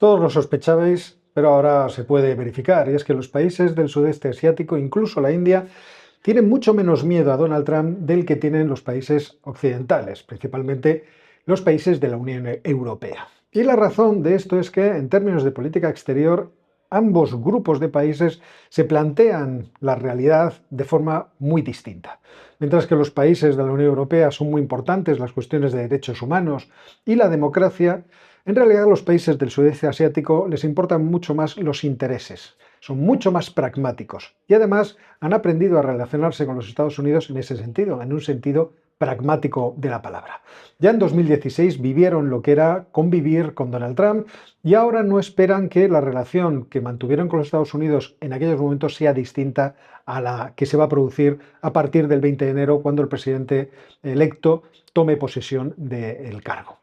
Todos lo sospechabais, pero ahora se puede verificar, y es que los países del sudeste asiático, incluso la India, tienen mucho menos miedo a Donald Trump del que tienen los países occidentales, principalmente los países de la Unión Europea. Y la razón de esto es que, en términos de política exterior, ambos grupos de países se plantean la realidad de forma muy distinta. Mientras que los países de la Unión Europea son muy importantes las cuestiones de derechos humanos y la democracia, en realidad, a los países del sudeste asiático les importan mucho más los intereses, son mucho más pragmáticos y además han aprendido a relacionarse con los Estados Unidos en ese sentido, en un sentido pragmático de la palabra. Ya en 2016 vivieron lo que era convivir con Donald Trump y ahora no esperan que la relación que mantuvieron con los Estados Unidos en aquellos momentos sea distinta a la que se va a producir a partir del 20 de enero, cuando el presidente electo tome posesión del cargo.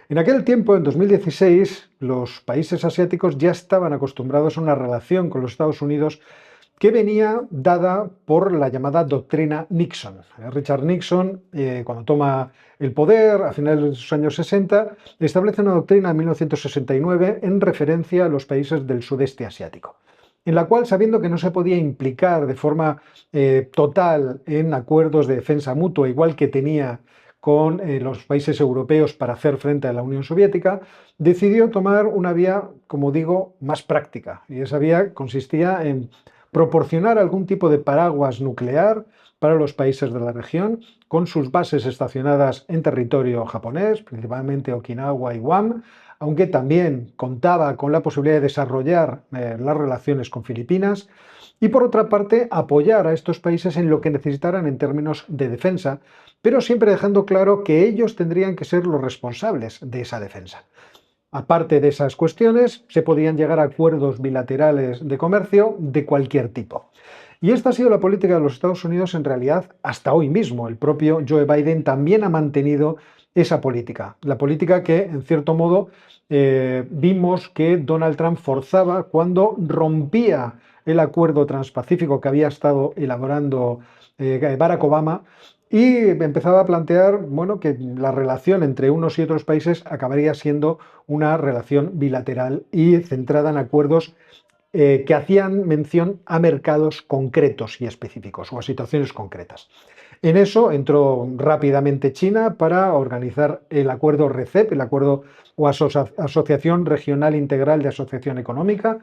En aquel tiempo, en 2016, los países asiáticos ya estaban acostumbrados a una relación con los Estados Unidos que venía dada por la llamada doctrina Nixon. Richard Nixon, cuando toma el poder a finales de los años 60, establece una doctrina en 1969 en referencia a los países del sudeste asiático, en la cual, sabiendo que no se podía implicar de forma total en acuerdos de defensa mutua, igual que tenía con los países europeos para hacer frente a la Unión Soviética, decidió tomar una vía, como digo, más práctica. Y esa vía consistía en proporcionar algún tipo de paraguas nuclear para los países de la región, con sus bases estacionadas en territorio japonés, principalmente Okinawa y Guam, aunque también contaba con la posibilidad de desarrollar las relaciones con Filipinas, y por otra parte apoyar a estos países en lo que necesitaran en términos de defensa, pero siempre dejando claro que ellos tendrían que ser los responsables de esa defensa. Aparte de esas cuestiones, se podían llegar a acuerdos bilaterales de comercio de cualquier tipo. Y esta ha sido la política de los Estados Unidos en realidad hasta hoy mismo. El propio Joe Biden también ha mantenido esa política. La política que, en cierto modo, vimos que Donald Trump forzaba cuando rompía el acuerdo transpacífico que había estado elaborando Barack Obama, y empezaba a plantear, bueno, que la relación entre unos y otros países acabaría siendo una relación bilateral y centrada en acuerdos que hacían mención a mercados concretos y específicos o a situaciones concretas. En eso entró rápidamente China para organizar el acuerdo RCEP, el acuerdo o Asociación Regional Integral de Asociación Económica,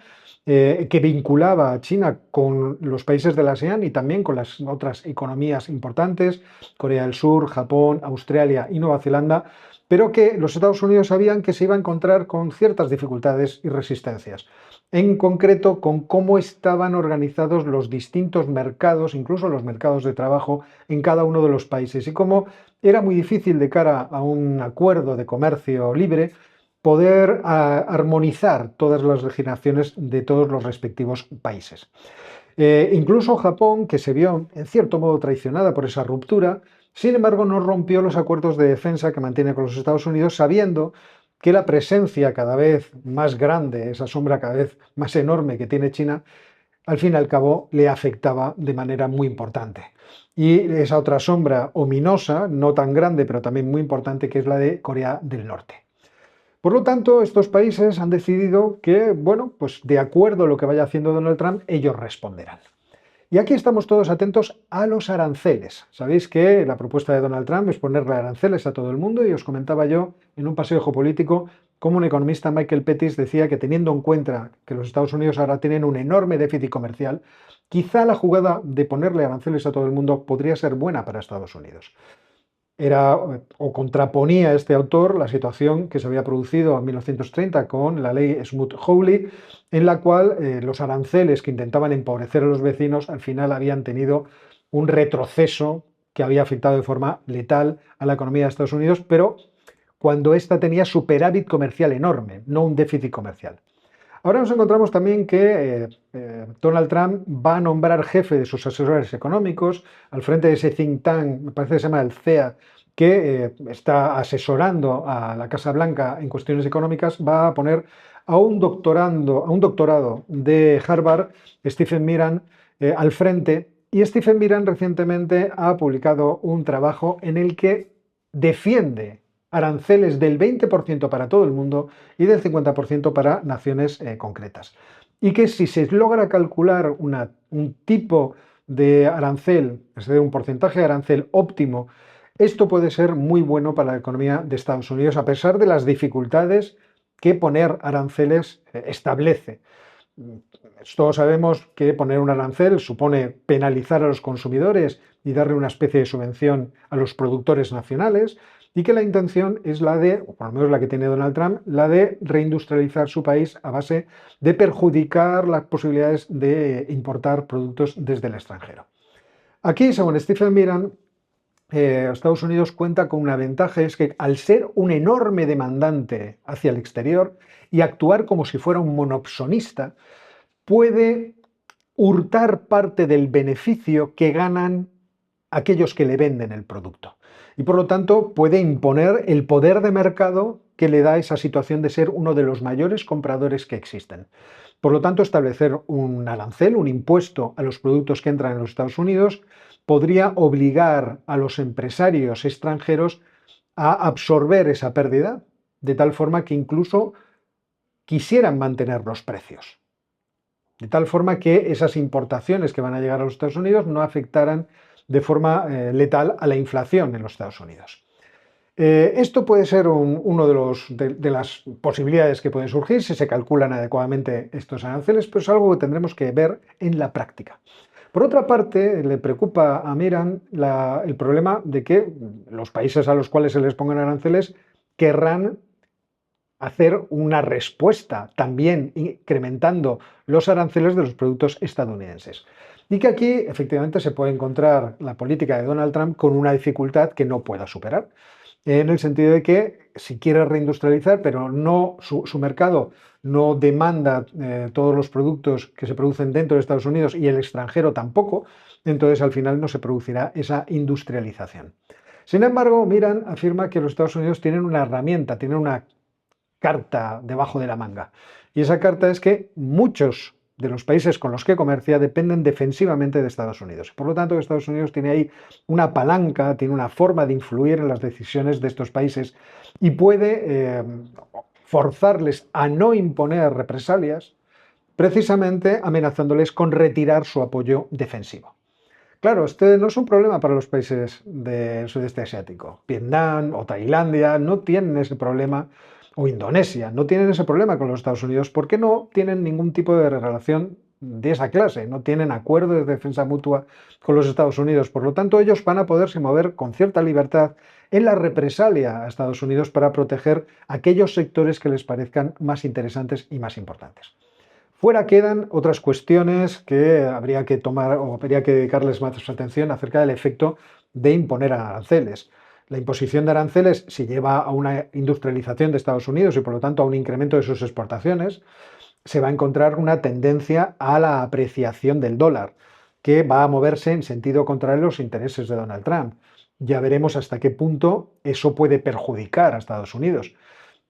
que vinculaba a China con los países de la ASEAN y también con las otras economías importantes, Corea del Sur, Japón, Australia y Nueva Zelanda, pero que los Estados Unidos sabían que se iba a encontrar con ciertas dificultades y resistencias, en concreto con cómo estaban organizados los distintos mercados, incluso los mercados de trabajo en cada uno de los países, y cómo era muy difícil de cara a un acuerdo de comercio libre poder armonizar todas las legislaciones de todos los respectivos países. Incluso Japón, que se vio en cierto modo traicionada por esa ruptura, sin embargo no rompió los acuerdos de defensa que mantiene con los Estados Unidos, sabiendo que la presencia cada vez más grande, esa sombra cada vez más enorme que tiene China, al fin y al cabo le afectaba de manera muy importante. Y esa otra sombra ominosa, no tan grande, pero también muy importante, que es la de Corea del Norte. Por lo tanto, estos países han decidido que, bueno, pues de acuerdo a lo que vaya haciendo Donald Trump, ellos responderán. Y aquí estamos todos atentos a los aranceles. Sabéis que la propuesta de Donald Trump es ponerle aranceles a todo el mundo, y os comentaba yo en un paseo geopolítico cómo un economista, Michael Pettis, decía que, teniendo en cuenta que los Estados Unidos ahora tienen un enorme déficit comercial, quizá la jugada de ponerle aranceles a todo el mundo podría ser buena para Estados Unidos. Era, o contraponía este autor, la situación que se había producido en 1930 con la ley Smoot-Hawley, en la cual los aranceles que intentaban empobrecer a los vecinos al final habían tenido un retroceso que había afectado de forma letal a la economía de Estados Unidos, pero cuando ésta tenía superávit comercial enorme, no un déficit comercial. Ahora nos encontramos también que Donald Trump va a nombrar jefe de sus asesores económicos al frente de ese think tank, me parece que se llama el CEA, que está asesorando a la Casa Blanca en cuestiones económicas. Va a poner a un doctorado de Harvard, Stephen Miran, al frente. Y Stephen Miran recientemente ha publicado un trabajo en el que defiende aranceles del 20% para todo el mundo y del 50% para naciones concretas. Y que si se logra calcular un tipo de arancel, es decir, un porcentaje de arancel óptimo, esto puede ser muy bueno para la economía de Estados Unidos, a pesar de las dificultades que poner aranceles establece. Todos sabemos que poner un arancel supone penalizar a los consumidores y darle una especie de subvención a los productores nacionales, y que la intención es la de, o por lo menos la que tiene Donald Trump, la de reindustrializar su país a base de perjudicar las posibilidades de importar productos desde el extranjero. Aquí, según Stephen Miran, Estados Unidos cuenta con una ventaja, es que al ser un enorme demandante hacia el exterior y actuar como si fuera un monopsonista, puede hurtar parte del beneficio que ganan aquellos que le venden el producto. Y por lo tanto puede imponer el poder de mercado que le da esa situación de ser uno de los mayores compradores que existen. Por lo tanto, establecer un arancel, un impuesto a los productos que entran en los Estados Unidos, podría obligar a los empresarios extranjeros a absorber esa pérdida, de tal forma que incluso quisieran mantener los precios. De tal forma que esas importaciones que van a llegar a los Estados Unidos no afectaran de forma letal a la inflación en los Estados Unidos. Esto puede ser uno de las posibilidades que pueden surgir si se calculan adecuadamente estos aranceles, pero es algo que tendremos que ver en la práctica. Por otra parte, le preocupa a Miran el problema de que los países a los cuales se les pongan aranceles querrán hacer una respuesta, también incrementando los aranceles de los productos estadounidenses. Y que aquí efectivamente se puede encontrar la política de Donald Trump con una dificultad que no pueda superar, en el sentido de que si quiere reindustrializar, pero no su mercado no demanda todos los productos que se producen dentro de Estados Unidos y el extranjero tampoco, entonces al final no se producirá esa industrialización. Sin embargo, Miran afirma que los Estados Unidos tienen una herramienta, tienen una carta debajo de la manga. Y esa carta es que muchos de los países con los que comercia dependen defensivamente de Estados Unidos. Por lo tanto, Estados Unidos tiene ahí una palanca, tiene una forma de influir en las decisiones de estos países y puede forzarles a no imponer represalias, precisamente amenazándoles con retirar su apoyo defensivo. Claro, este no es un problema para los países del sudeste asiático. Vietnam o Tailandia no tienen ese problema, o Indonesia, no tienen ese problema con los Estados Unidos porque no tienen ningún tipo de relación de esa clase, no tienen acuerdo de defensa mutua con los Estados Unidos. Por lo tanto, ellos van a poderse mover con cierta libertad en la represalia a Estados Unidos para proteger aquellos sectores que les parezcan más interesantes y más importantes. Fuera quedan otras cuestiones que habría que tomar o habría que dedicarles más atención acerca del efecto de imponer aranceles. La imposición de aranceles, si lleva a una industrialización de Estados Unidos y por lo tanto a un incremento de sus exportaciones, se va a encontrar una tendencia a la apreciación del dólar, que va a moverse en sentido contrario a los intereses de Donald Trump. Ya veremos hasta qué punto eso puede perjudicar a Estados Unidos.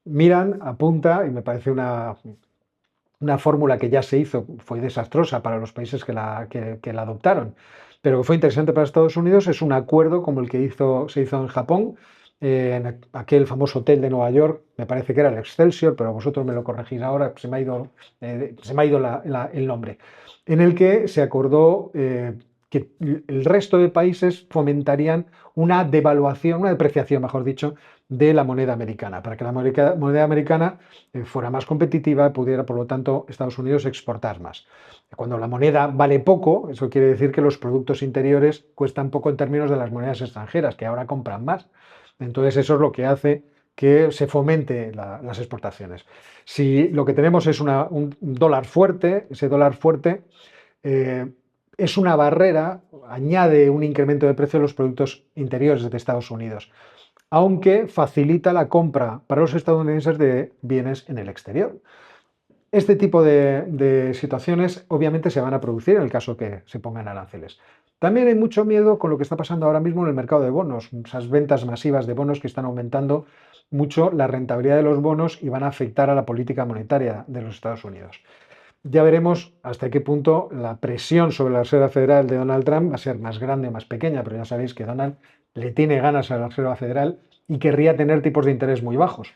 Miran, apunta, y me parece una fórmula que ya se hizo, fue desastrosa para los países que la adoptaron, pero que fue interesante para Estados Unidos, es un acuerdo como el que se hizo en Japón, en aquel famoso hotel de Nueva York, me parece que era el Excelsior, pero vosotros me lo corregís ahora, se me ha ido el nombre, en el que se acordó que el resto de países fomentarían una devaluación, una depreciación, mejor dicho, de la moneda americana, para que la moneda americana fuera más competitiva y pudiera, por lo tanto, Estados Unidos exportar más. Cuando la moneda vale poco, eso quiere decir que los productos interiores cuestan poco en términos de las monedas extranjeras, que ahora compran más. Entonces eso es lo que hace que se fomente las exportaciones. Si lo que tenemos es un dólar fuerte, ese dólar fuerte es una barrera, añade un incremento de precio de los productos interiores de Estados Unidos, aunque facilita la compra para los estadounidenses de bienes en el exterior. Este tipo de situaciones obviamente se van a producir en el caso que se pongan aranceles. También hay mucho miedo con lo que está pasando ahora mismo en el mercado de bonos, esas ventas masivas de bonos que están aumentando mucho la rentabilidad de los bonos y van a afectar a la política monetaria de los Estados Unidos. Ya veremos hasta qué punto la presión sobre la Reserva Federal de Donald Trump va a ser más grande o más pequeña, pero ya sabéis que Donald le tiene ganas a la Reserva Federal y querría tener tipos de interés muy bajos.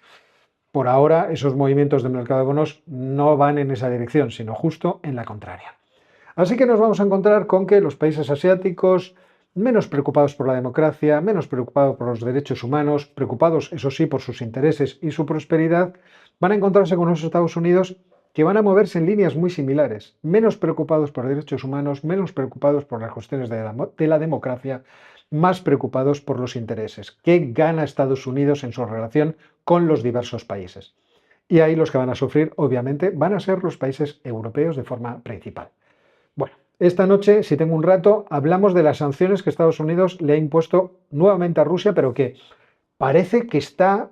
Por ahora, esos movimientos del mercado de bonos no van en esa dirección, sino justo en la contraria. Así que nos vamos a encontrar con que los países asiáticos, menos preocupados por la democracia, menos preocupados por los derechos humanos, preocupados, eso sí, por sus intereses y su prosperidad, van a encontrarse con los Estados Unidos que van a moverse en líneas muy similares, menos preocupados por derechos humanos, menos preocupados por las cuestiones de la democracia, más preocupados por los intereses. ¿Qué gana Estados Unidos en su relación con los diversos países? Y ahí los que van a sufrir, obviamente, van a ser los países europeos de forma principal. Bueno, esta noche, si tengo un rato, hablamos de las sanciones que Estados Unidos le ha impuesto nuevamente a Rusia, pero que parece que está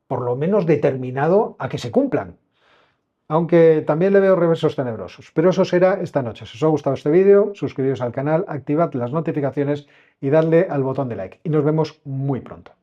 por lo menos determinado a que se cumplan. Aunque también le veo reversos tenebrosos. Pero eso será esta noche. Si os ha gustado este vídeo, suscribiros al canal, activad las notificaciones y dadle al botón de like. Y nos vemos muy pronto.